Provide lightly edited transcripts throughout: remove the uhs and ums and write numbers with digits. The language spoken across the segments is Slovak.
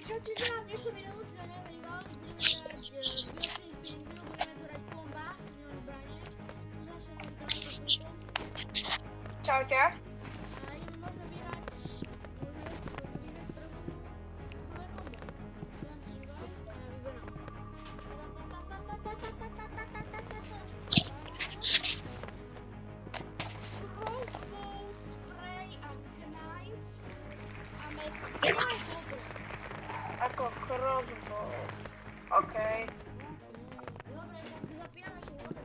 Čaute vám, v dnešnom videu si zahráme Rivals, budeme hrať Biotrix Spinning Wheel, budeme to hrať komba, neon zbranie. Zase mám kanál za Filipom. Čaute. A ideme možno vyhrať, prvú prvé kombo. Dám ti invite a ja vyberám. Crossbow, spray a knife a metal. Ako crossbow. Okej. Dobre, tak zapíname si vodu.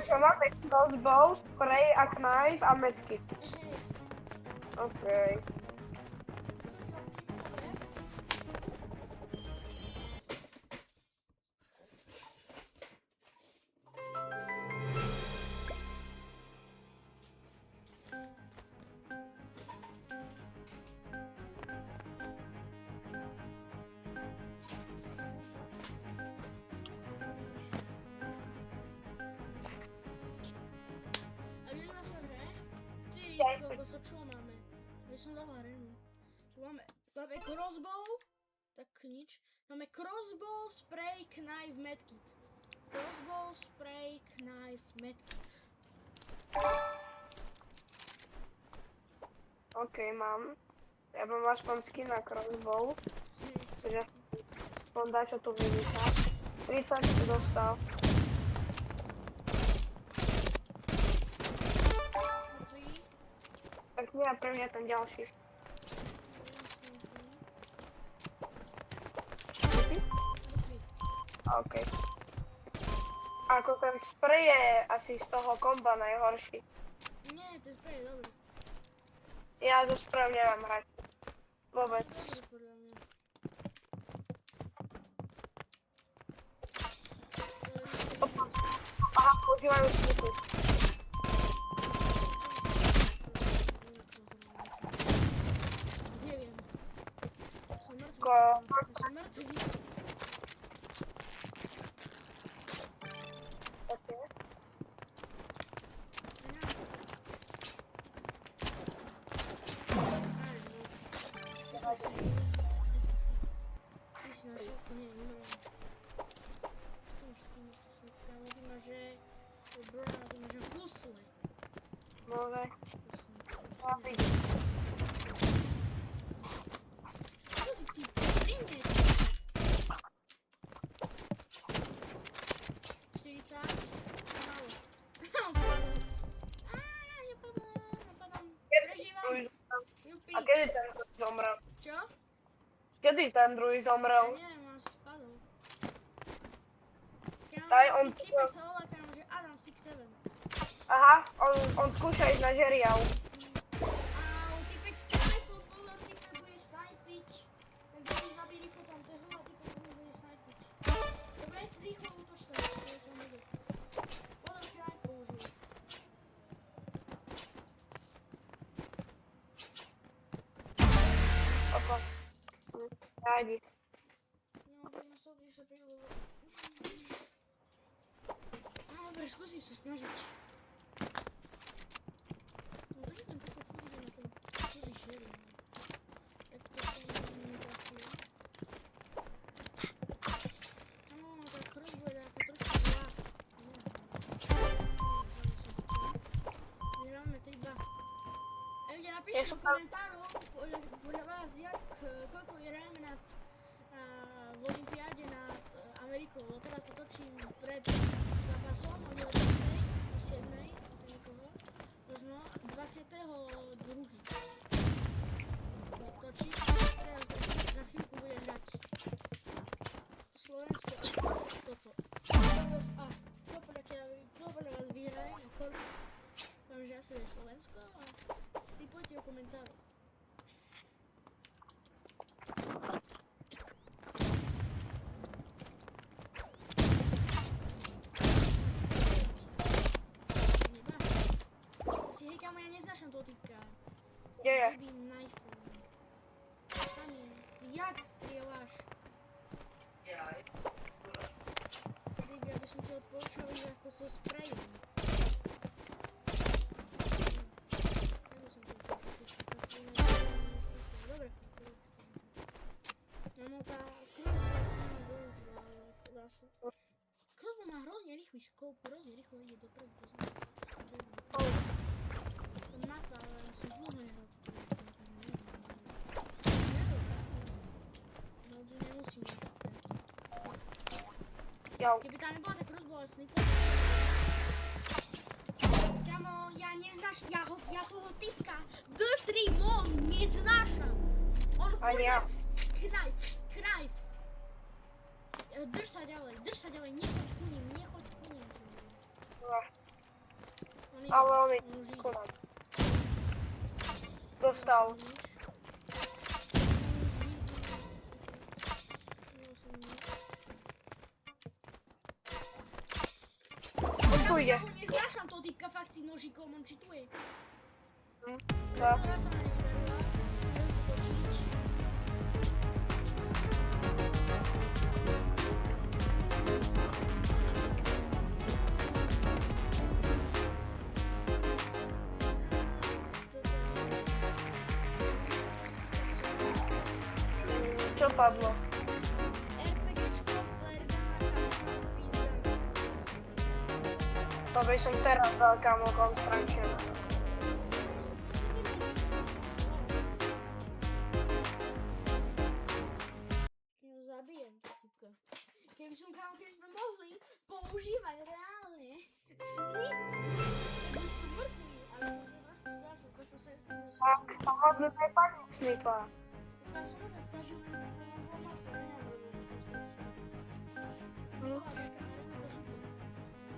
Čo máme crossbow, spray a knife a medkit. Okej. Kokos, čo máme? My som dal arenu. Máme crossbow, tak nič. Máme crossbow, spray, knife, medkit. Crossbow, spray, knife, medkit. Okej, mám. Ja mám aspoň skin na crossbow. Takže aspoň dá čo tu vymýšľať. 30 si dostal. Tak nie, a pre mňa ten ďalší. Okej. Ako ten spray je asi z toho komba najhorší. Nie, ten spray je dobrý. Ja so sprayom neviem hrať. Vôbec. Dobrý podľa mňa. Aha, používajú smutu. Neviem. Som mŕtvy. Ko- Som mŕtvy. Okay. Ty si na šoku, nie, neviem. Kámo, ty máš, že... Brona, ty máš, že husle. Môže. Husle. Čo ty prímeš? 40? Málo. Napadám. Prežívam. Jupi. A kedy ten druhý zomrel? Čo? Kedy ten druhý Ja zomrel? neviem, on spadol. Daj, on... Typek sa volá, kámo, že Adam 67. Aha, on skúša ísť na žeriav. A typek snajpil, pozor, typek bude snajpiť. Ten druhý zabí rýchlo tam, to je hlava, typek bude snajpiť. Dobre, rýchlo útoč sa, to je to nejde. Pozor, snajp použil. Oko. Rádi. No, budem sa prídu. No, dobre, skúsim sa snažiť. No, to je tam také fúzne na tom celý žeri. Tak to sa mi netrafilo. No, tak crossbow je ako trošku zlá. My máme 3-2. Ľudia, napíšte do komentárov podľa vás, koľko vyhráme na v olympiáde nad Amerikou. No teraz to točím pred zápasom o 19. 7. Nikoho. Možno 22. Točím, teraz za chvíľku bude hrať Slovensko a toto. A kto podľa vás vyhraje a koľko? Vám, že asi je Slovensko a typujte do komentárov. Hej, kámo, ja neznášam toho typka. Kde je? Blbým knifom. Tam je. Ty jak strieľaš? Kdyby, aby som ti odporučil ísť ako so sprayom. vysokou hrozně rychle jde doprava. Oh. Na to, ale jsem dlouho nehrál. No to nemusím. Jo. Kdyby tam nebyla tak rozbolestný. Kámo, já toho typka drsný moc neznášam. On Ani ja. Krajf. Drž sa ďalej, nechoď ku ním. Ale on je škoda. Dostal. Tu ide. Ja ho neznášam toho typka, fakt si nožíkom, on čituje. Tak. Teraz sa na nevydarila. Idem si točiť. Čo padlo? RPGčko, To by som teraz dal kamo Construction. Zabijem to typka. Keby sme mohli používať reálne snip, tak by som mŕtvý, ale som sa trošku strašil, keď som sa s tým Tak, to hodne to je pani snipa. Ja som sa snažil len zlomačku,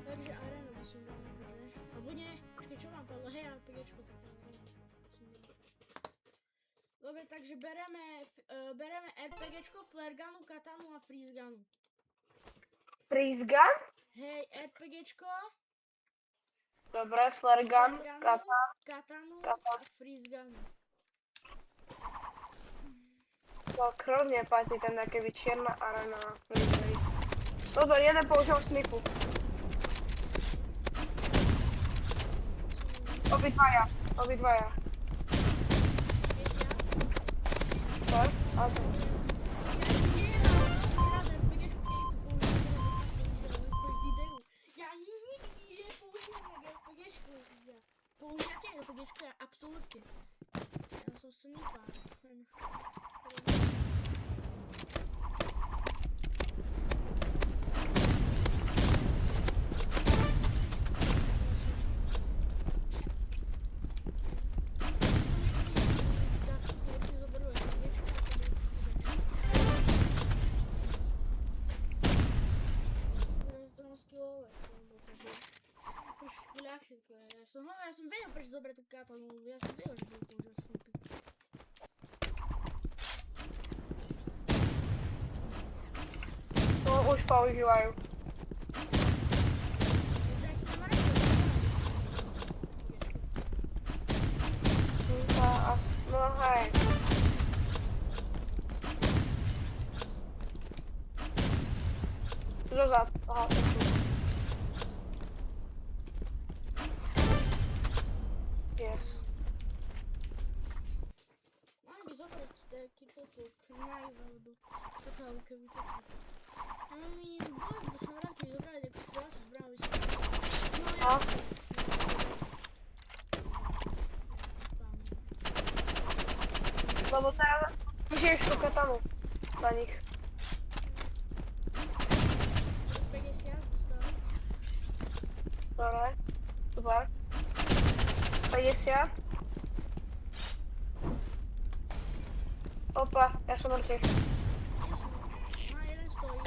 takže arena by som dal, že? Alebo nie, počkej, čo mám padlo? Hej, RPGčko, tak to dobre, takže bereme RPGčko, flare gunu, katanu a freeze gunu. Freeze gun? Hej, RPGčko, Dobre, flare gun, katanu a freeze gunu. To krvne patrí ten keby čierna arena. Dobre, jeden použil snipu. Obidvaja. Tak? A to. Ja nikdy nepoužívam RPGčku. Používate RPGčku? Ja absolútne. Ja som snipa. Ja som vedel, prečo zobrať tú katanu, ja som vedel, že budem používať snipy. To už používajú. No hej. Zozad. Aha, to tu. Yes. Mali by zobrať taký toto knife alebo takávu, keby toto. Ale mi boli by som rád, keby zobrali takú strelačnú zbraň, aby som... A? Lebo teraz užiješ tú katanu na nich. 50 dostal. Dobre. Super. 50. Opa, ja som mŕtvy. A jeden stojí.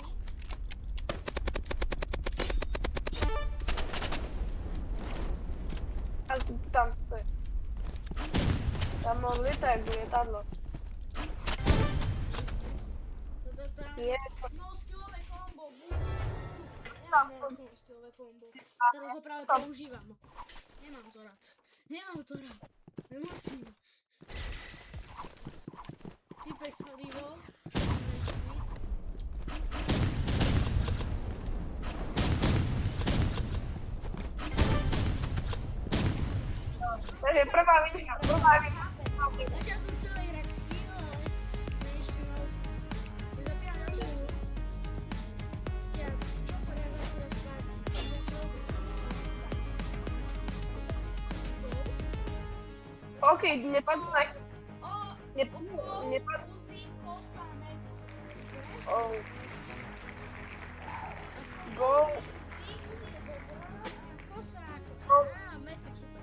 A tam, to je. Tam on lieta jak lietadlo. Je. No skillové kombo. Tam. Skillové kombo. Teraz ho práve používam. Nemám to rád. Nemusím. Typek sa vyhol. Takže prvá výška. Začal som celý hrať skill, ale ešte mal... Zapínam ďalšiu hru. Ja, čo povedal teraz spáť? Okej, nie padaj. O, Nie padaj. Uzi, kosa, med. Wiesz? O. Go, Kosa, a, medkit, super.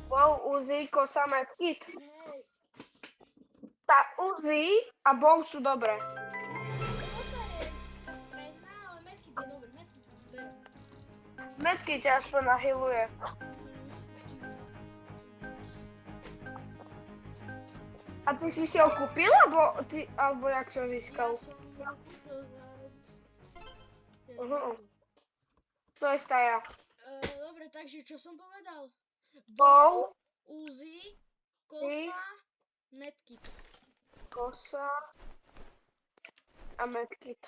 wow, Uzi, kosa, medkit. Hej, Tá Uzi a bow sú dobré. kosa je stredná, ale medkit je dobrý, medkit je dobrý. Medkit ťa aspoň nahiluje. A ty si ho kúpil, alebo jak si ho získal? Ja som ho kúpil za Robux. To je staja. Dobre, takže čo som povedal? Bow, Uzi, kosa, medkit. kosa a medkit.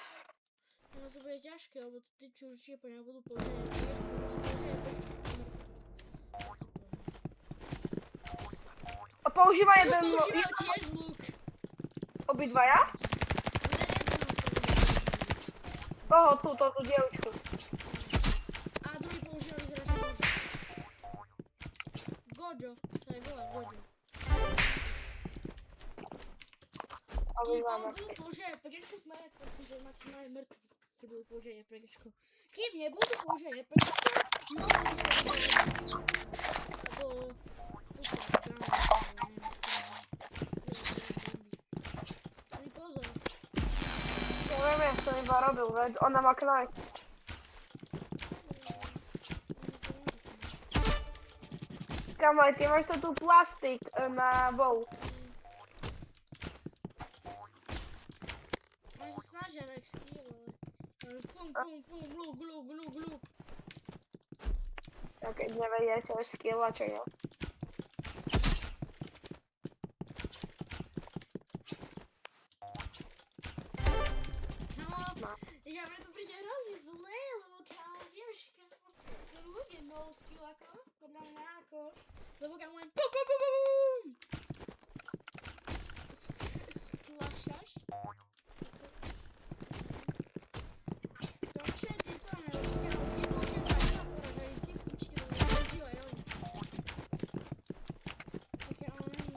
No to bude ťažké, lebo ty čo určite po ňa budú použiť. A používa Ja jeden používal tiež luk. obidvaja? Koho tú dievčku? A druhý používal vyzerá, že Gojo. Sa aj volá Gojo. Kým on budú používať RPGčku, sme že maximálne mŕtvi. Keď budú používať RPGčku. Kým nebudú používať RPGčku, no budú lebo... Ale pozor. Neviem, jak to iba robil, veď ona má knife. Kamaj, ty máš to tu plastik na bow. Oni sa snažia tak skill, ale fum, luk. Tak keď nevediete skilla, čo je. No, ja mi to príde hrozne zlé, lebo kámo, vieš, ten luk je no skill ako, podľa mňa ako, lebo kámo len pum. Slášaš? To všetci to ne, kámo, je použijem tak na poražaj, si určite to používaj aj oni. Okay, ale není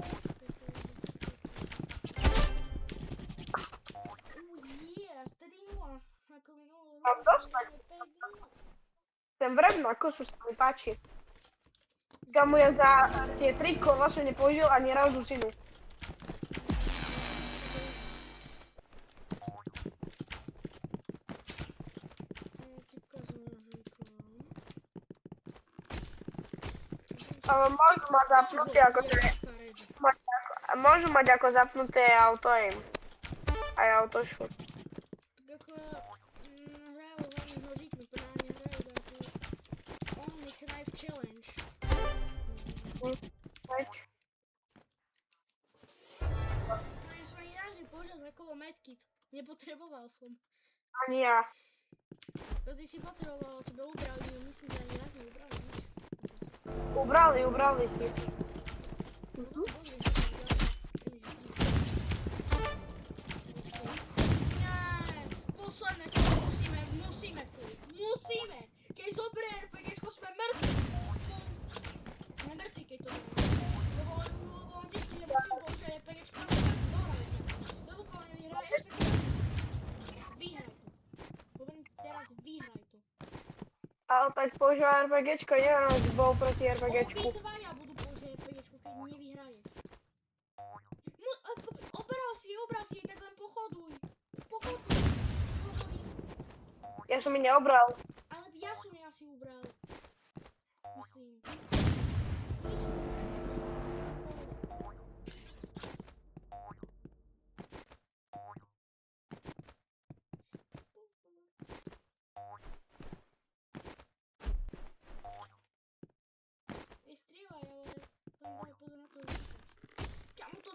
ako minulý Mám dostať. Ten vreb na kosu sa mi páči. Kamu ja za tie 3 kola som nepoužil ani raz dusinu. Ale môžu mať zapnuté ako môžu mať ako zapnuté auto aim. Aj auto shoot. Tak ako hrajú hlavne nožíkmi, podľa mňa hrajú takú Only Knife Challenge. Veď. Ja som ani raz nepoužil za kolo medkit. Nepotreboval som. Ani ja. To ty si potreboval, tebe ubrali, no myslím, že ani raz neubrali nič. Ubrali ti. Posledné kolo musíme! Keď zoberie RPGčko, sme mŕtvi! Sme mŕtvi, keď to zoberie. Lebo on zistí, že musíme použiť RPGčko, ale dohrali to. Toto kolo nevyhraješ, tak vyhraj to. Hovorím teraz, vyhraj to. Ale tak používa RPGčko, neviem, že bol proti RPGčku. Obidvaja budú použiť RPGčko, keď nevyhraješ. No, obral si, tak len pochoduj. Pochoduj. Ja som mi neobral. Ale ja som jej asi ubral. Myslím. Strieľaj, ale tam daj pozor na to. Kamu to...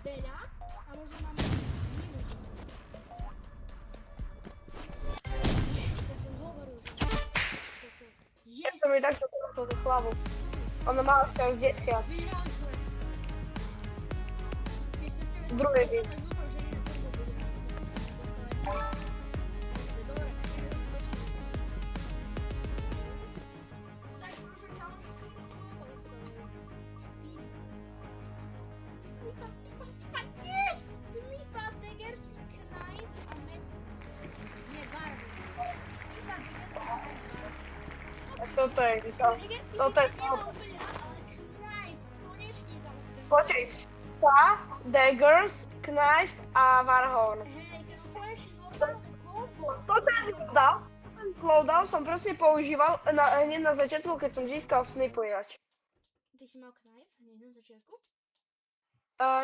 Veľa a možno máme minútu. Yes, ja som hovoril, že... Ja Yes! som mi takto dostal tú hlavu. Ona má už 10. Vyhrali sme. Druhý Ja win. tak dúfam, že mi na prvé bude. Dobre, ideme si počkať. Tak môže ďalší Snipa, yes! Snipa, Daggers, Knife a Med... Nie, Barb. Snipa, Daggers a Knife, Barb. A toto je to. Dagger by Toto si je tak to. nemal úplne rád, ale Knife, konečne tam ten... Počkej, Spa, Daggers, Knife a Warhorn. Hej, keď konečne zložil ten kombo. Ten loadout som presne používal hneď na začiatku, keď som získal snipu ináč. Ty si mal Knife hneď na začiatku?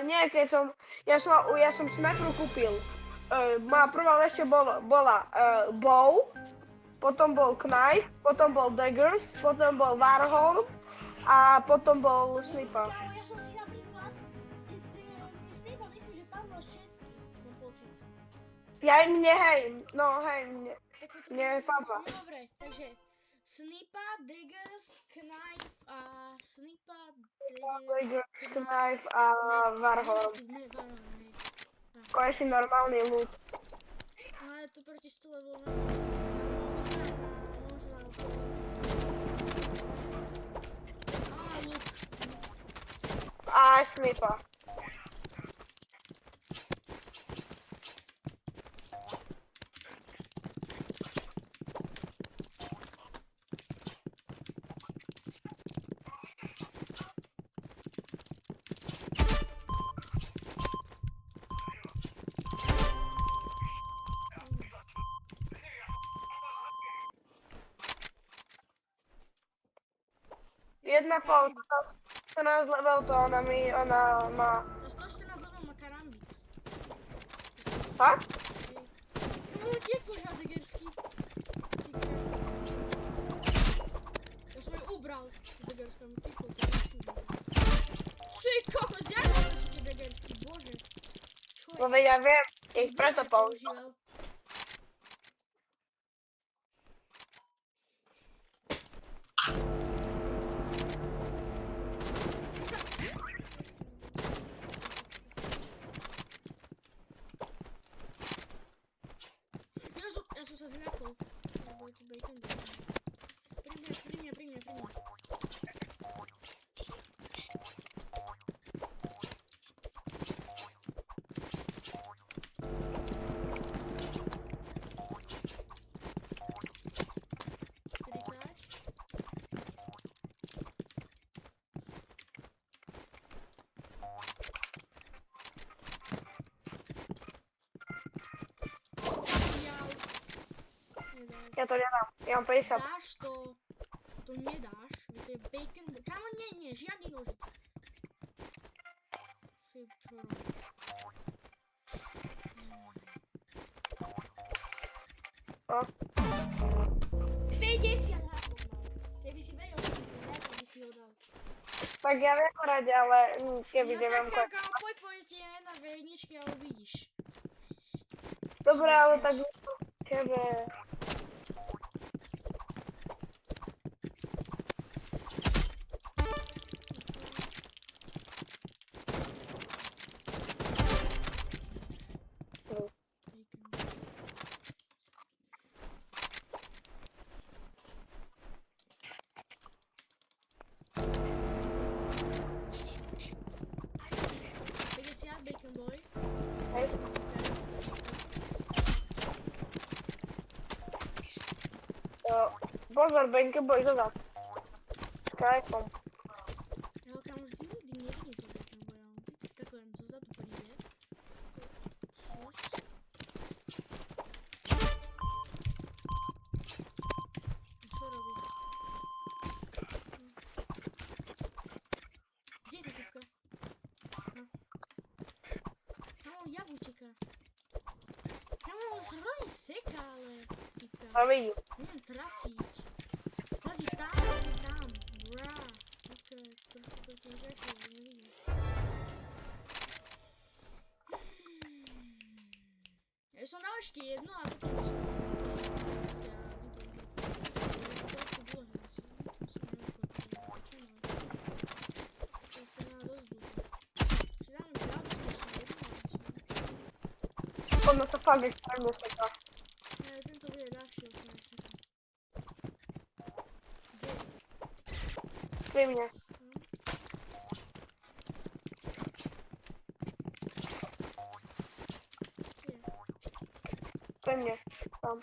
Nie, ja som si najprv kúpil. Moja prvá ešte bola bow, potom bol knife, potom bol daggers, potom bol warhorn a potom bol snipa. Kámo, ja som si napríklad, Snipa myslím, že padla z čestky, mám pocit. Mne papa. No dobre, takže Snipa, Daggers, Knife a Snipa, Daggers, knife a warhorn. Warhorn, hej. Konečne normálny loot. No ale to proti 100 level na A snipa. Jedna pol, 14 level to ona má. To 114 level má karambit. Fakt? No kde pořád Daggerský? Ja som ju ubral s Daggerskom, ty kokos. Ty kokos, ďakujem sú tie Daggersky, bože. Čo No veď ja viem, ich preto používam. Ja som sa zľakol. Lebo je tu bacon. Pri mne. Ja to nedám, ja mám 50. Dáš to. To nedáš, že to je bacon. Kámo, nie, žiadny nožík. Fy, čo robíš? 50 hakov mal. Keby si vedel, že to ne, to by si ho dal. Tak ja viem hrať, ale keby neviem No tak, kámo, poď ti na V1 a uvidíš. Dobre, ale tak tebe. Bacon boy. Hej. Pozor, Benke, boj zo nás. Skypeom. Ja ho tam vždy nikdy nevidím to bacon boy, on vždy tak len zozadu príde. Čo robí? Kde je tá typka? Tam jak uteká. Tam on sa hrozne seká, ale typka. A vidím. Neviem trafiť. Lezi tam. Brá. Také, trošku to tým řekl, že nevidím. Ja som dal ešte jedno a potom som... Trošku dlhé asi. Som neukopil. Čo má? To má dosť dlhé. Či dáme pravdu, že ešte jedno? Ono sa fakt extrémne seká. Tento bude ľahšie, ako sa seká. Kde? Pri mne. Kde? Pri mne. Tam.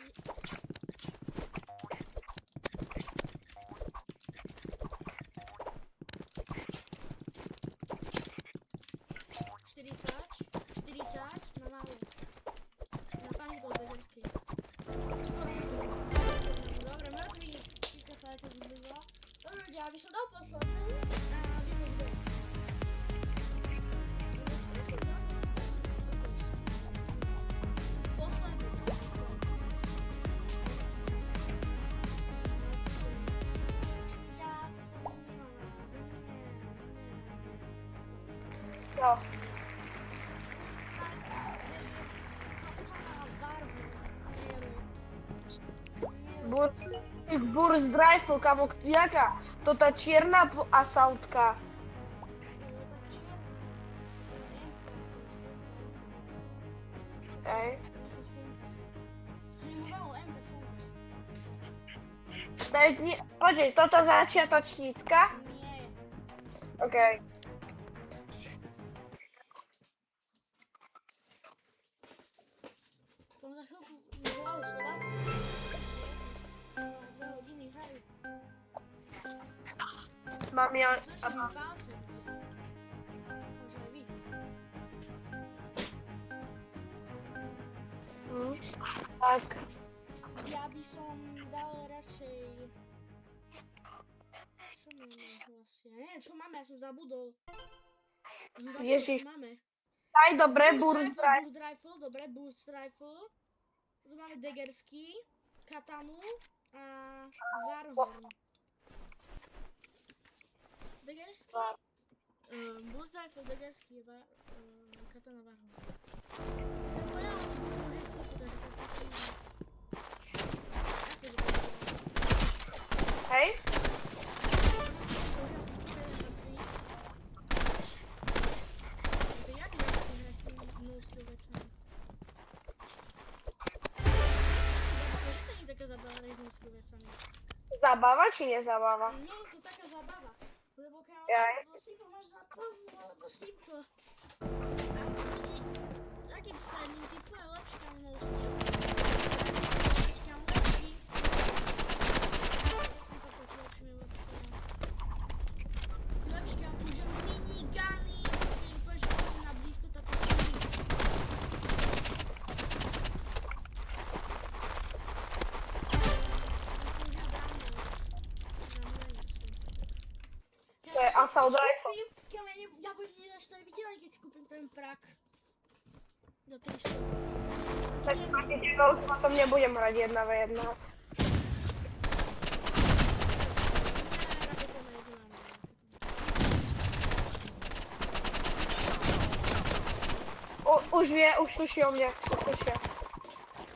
Na nále. Na páni bol bezenský. Skoro mŕtvy. Dobre, mŕtvy. Týka sa aj to zbližila. Dobre, ľudia, aby som dal poslednú. A vypol video. Poslednú. Ja to nemám. Jo. Burst Rifle, kamo, jaká? To tá čierna asautka. Hej. Počkej, toto začiatočnícka? Nie. Okej. Tom za chvíľku volajú Slováci. 2 hodiny hrajú. Mám ja... Začne mi palce. Možno aj vy. Tak. Ja by som dal radšej... Čo máme vlastne? Neviem, čo máme, ja som zabudol. Ježiš. Čo máme? Daj dobre, Burst Rifle. Boost Rifle, dobre, Boost Rifle. Tu máme Daggerský, Katanu a Warhorn. Daggerský, Boost Rifle, Daggerský, Katana, Warhorn. Hej? Zabava či nezabava? Nie je to taká zabava, lebo keď Jaj. to máš zabavu, alebo s týmto. Takým stredným typu je lepší kamonovský. Lepší kam už je minigany, keď povieš, že som na blízko, tak to To je Assault Rifle. Ja budem nedáš to aj vidieť, keď si kúpim ten prak. Do 300. Tak proti tebe už potom nebudem hrať 1v1. Už vie, už tuší o mne. Už tušia.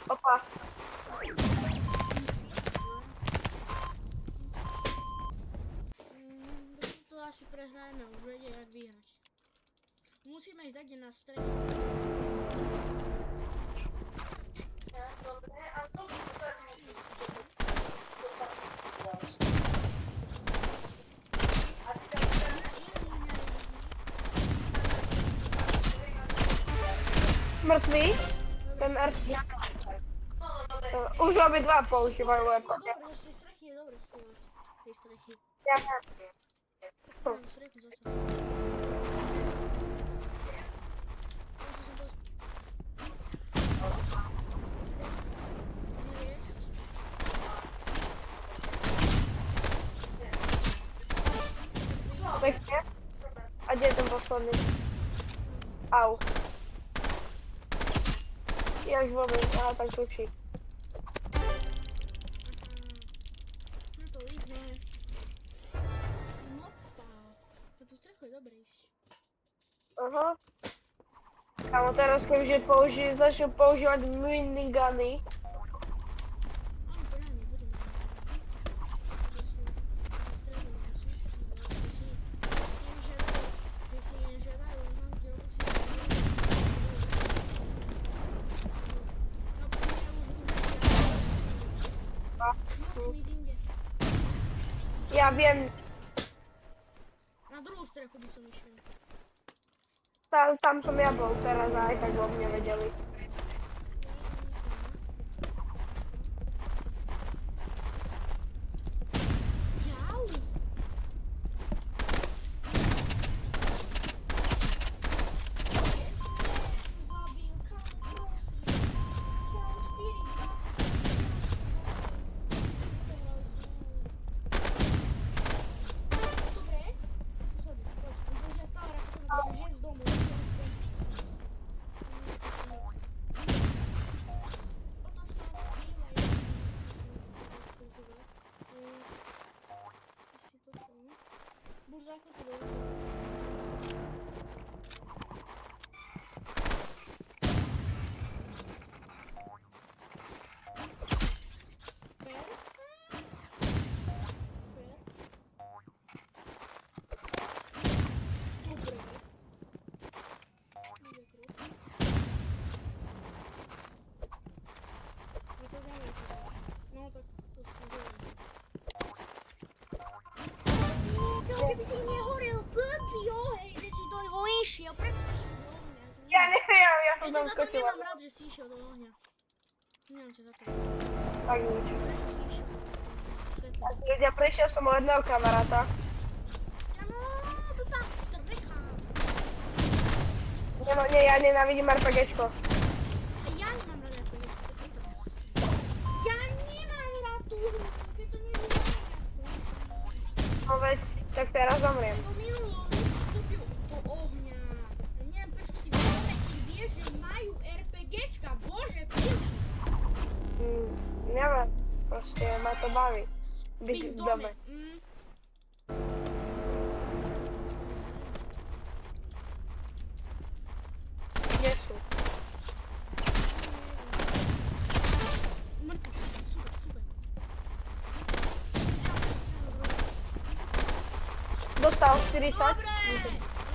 Opa. To asi prehrajeme, už vedia, jak vyhrať. Musíme ísť takde na streche. Mŕtvý? Ten RP. Už obidva používajú RP. Dobre, z tej strechy je dobre strieľať. Z tej strechy. Ja Mám strechu zase. Pekne. A kde je ten posledný? Au. Ja už vôbec, aha, tak tuší. No to líbne. Mopa. Na tú strechu je dobre ísť. Aha. Kámo, teraz keďže začnem používať miniguny. Áno, to ja nebudem. Ja viem, Na druhú strechu by som išiel. tam som ja bol teraz a aj tak o mne vedeli. Jau. Zabil, kam prosím. Čau, 4, 2. Dobre. Posledný, poď. Už je stále raketová, takže hneď z domu. Otoč sa, strieľaj. Si to čo? Buď zafotili. No tak to si hovorím. Keby si nehorel blbý ohej, že si do ňoho išiel, prečo si išiel do ohňa? Ja neviem, ja som Ja tam ťa za to skočila. nemám rád, že si išiel do ohňa. Nemám ťa za to. Tak nič. Prečo si išiel? Vysvetli. Keď ja prešiel som o jedného kamaráta. No, to tá strecha. Nie, ja nenávidím RPGčko. A ja nemám rád ako je. Ja nemám rád tú hru, keď to nie je No veď, tak teraz zomriem. to minulo, vstúpil do ohňa. Ja neviem, prečo si vôbec vieš, že majú RPGčka. Bože, pili. Neviem, proste ma to baví. Byť Byť v dome. Kde sú? Mŕtvy, super, super. Dostal 40. Dobre!